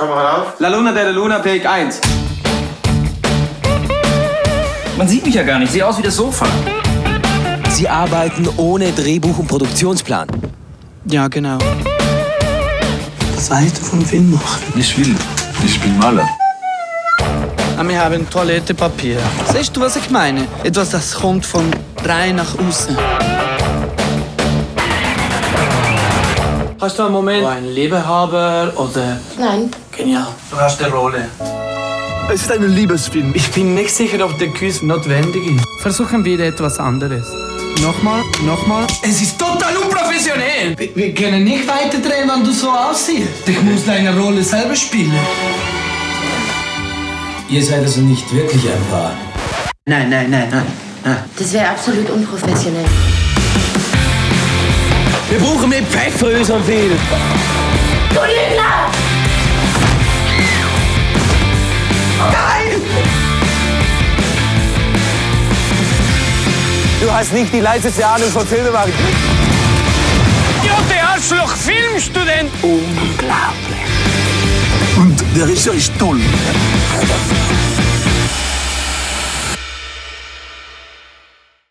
Kamera auf. La Luna de la Luna, Take 1. Man sieht mich ja gar nicht, ich sehe aus wie das Sofa. Sie arbeiten ohne Drehbuch und Produktionsplan. Ja, genau. Was weißt du vom Film machen? Ich bin Maler. Wir haben Toilettenpapier. Siehst du, was ich meine? Etwas, das kommt von rein nach außen. Hast du einen Moment, wo ein Liebehaber oder... Nein. Genial. Du hast eine Rolle. Es ist ein Liebesfilm. Ich bin nicht sicher, ob der Kuss notwendig ist. Versuchen wir etwas anderes. Nochmal. Es ist total unprofessionell. Wir können nicht weiterdrehen, wenn du so aussiehst. Ich muss deine Rolle selber spielen. Ihr seid also nicht wirklich ein Paar. Nein. Das wäre absolut unprofessionell. Wir brauchen mehr Pfeffer in unserem Film. Du Lügner! Du hast nicht die leiseste Ahnung von Filmemachen. Ja, der Arschloch, Filmstudent! Und der Regisseur ist toll.